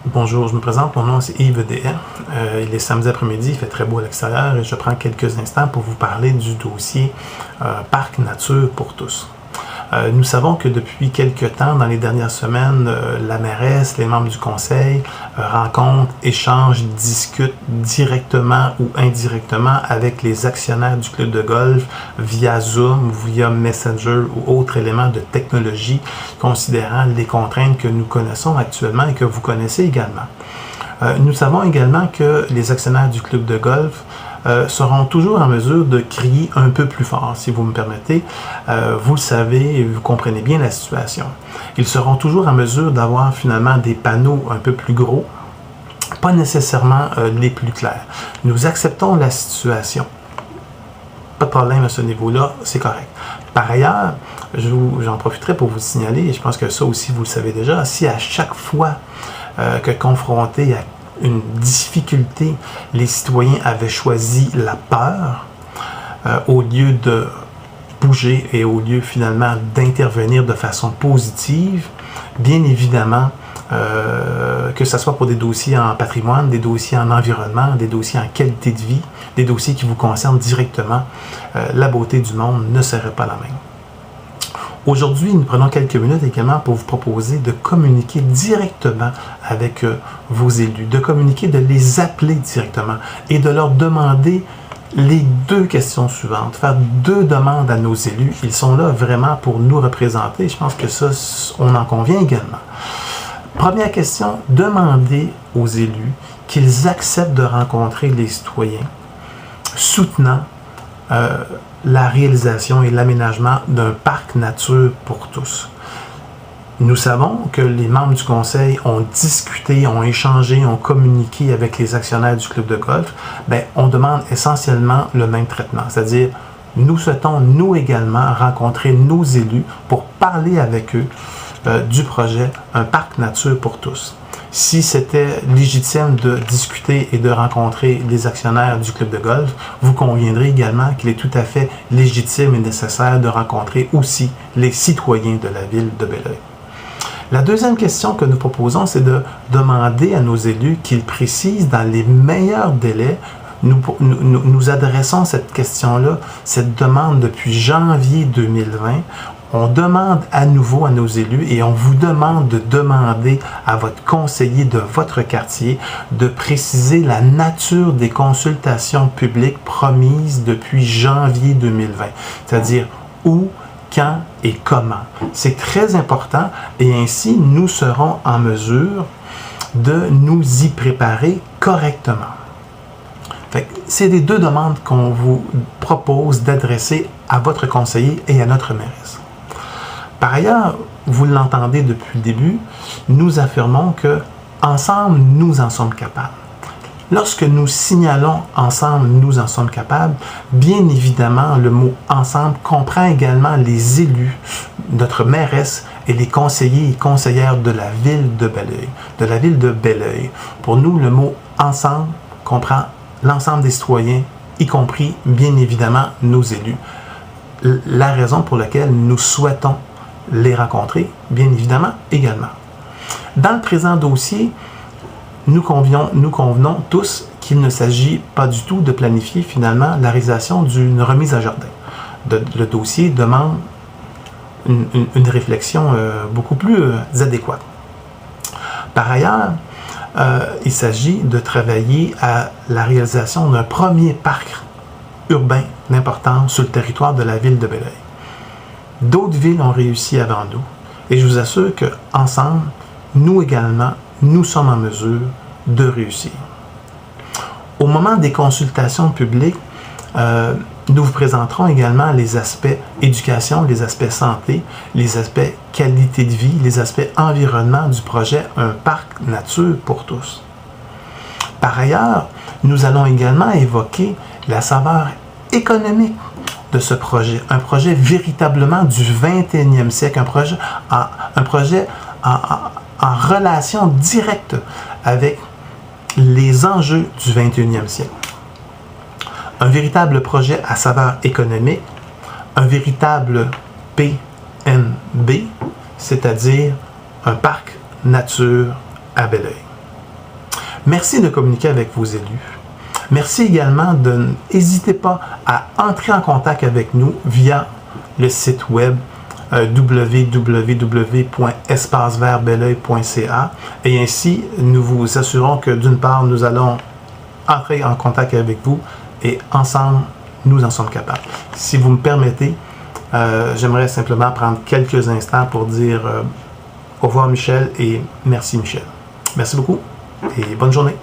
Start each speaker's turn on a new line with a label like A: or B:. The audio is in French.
A: Bonjour, je me présente, mon nom c'est Yves Dehaye. Il est samedi après-midi, il fait très beau à l'extérieur et je prends quelques instants pour vous parler du dossier Parc Nature pour tous. Nous savons que depuis quelques temps, dans les dernières semaines, la mairesse, les membres du conseil rencontrent, échangent, discutent directement ou indirectement avec les actionnaires du club de golf via Zoom, via Messenger ou autres éléments de technologie, considérant les contraintes que nous connaissons actuellement et que vous connaissez également. Nous savons également que les actionnaires du club de golf seront toujours en mesure de crier un peu plus fort, si vous me permettez. Vous le savez et vous comprenez bien la situation. Ils seront toujours en mesure d'avoir finalement des panneaux un peu plus gros, pas nécessairement les plus clairs. Nous acceptons la situation. Pas de problème à ce niveau-là, c'est correct. Par ailleurs, j'en profiterai pour vous signaler, et je pense que ça aussi vous le savez déjà, si à chaque fois que confronté à une difficulté, les citoyens avaient choisi la peur au lieu de bouger et au lieu finalement d'intervenir de façon positive, bien évidemment, que ce soit pour des dossiers en patrimoine, des dossiers en environnement, des dossiers en qualité de vie, des dossiers qui vous concernent directement, la beauté du monde ne serait pas la même. Aujourd'hui, nous prenons quelques minutes également pour vous proposer de communiquer directement avec vos élus, de communiquer, de les appeler directement et de leur demander les deux questions suivantes, faire deux demandes à nos élus. Ils sont là vraiment pour nous représenter. Je pense que ça, on en convient également. Première question, demandez aux élus qu'ils acceptent de rencontrer les citoyens soutenant la réalisation et l'aménagement d'un parc nature pour tous. Nous savons que les membres du conseil ont discuté, ont échangé, ont communiqué avec les actionnaires du club de golf. On demande essentiellement le même traitement, c'est-à-dire nous souhaitons nous également rencontrer nos élus pour parler avec eux du projet Un parc nature pour tous. Si c'était légitime de discuter et de rencontrer les actionnaires du club de golf, vous conviendrez également qu'il est tout à fait légitime et nécessaire de rencontrer aussi les citoyens de la ville de Belleuil. La deuxième question que nous proposons, c'est de demander à nos élus qu'ils précisent dans les meilleurs délais. Nous adressons cette question-là, cette demande depuis janvier 2020. On demande à nouveau à nos élus et on vous demande de demander à votre conseiller de votre quartier de préciser la nature des consultations publiques promises depuis janvier 2020, c'est-à-dire où, quand et comment. C'est très important et ainsi nous serons en mesure de nous y préparer correctement. C'est les deux demandes qu'on vous propose d'adresser à votre conseiller et à notre mairesse. Par ailleurs, vous l'entendez depuis le début, nous affirmons que ensemble, nous en sommes capables. Lorsque nous signalons ensemble, nous en sommes capables, bien évidemment, le mot ensemble comprend également les élus, notre mairesse et les conseillers et conseillères de la ville de Belleuil, de la ville de Belleuil. Pour nous, le mot ensemble comprend l'ensemble des citoyens, y compris bien évidemment nos élus. La raison pour laquelle nous souhaitons les rencontrer, bien évidemment, également. Dans le présent dossier, nous convenons tous qu'il ne s'agit pas du tout de planifier finalement la réalisation d'une remise à jardin. Le dossier demande une réflexion beaucoup plus adéquate. Par ailleurs, il s'agit de travailler à la réalisation d'un premier parc urbain d'importance sur le territoire de la ville de Belleuil. D'autres villes ont réussi avant nous et je vous assure qu'ensemble, nous également, nous sommes en mesure de réussir. Au moment des consultations publiques, nous vous présenterons également les aspects éducation, les aspects santé, les aspects qualité de vie, les aspects environnement du projet Un parc nature pour tous. Par ailleurs, nous allons également évoquer la saveur économique de ce projet, un projet véritablement du 21e siècle, un projet en relation directe avec les enjeux du 21e siècle. Un véritable projet à saveur économique, un véritable PNB, c'est-à-dire un parc nature à Belleuil. Merci de communiquer avec vos élus. Merci également de n'hésitez pas à entrer en contact avec nous via le site web www.espacevertbelœil.ca et ainsi nous vous assurons que d'une part nous allons entrer en contact avec vous et ensemble nous en sommes capables. Si vous me permettez, j'aimerais simplement prendre quelques instants pour dire au revoir Michel et merci Michel. Merci beaucoup et bonne journée.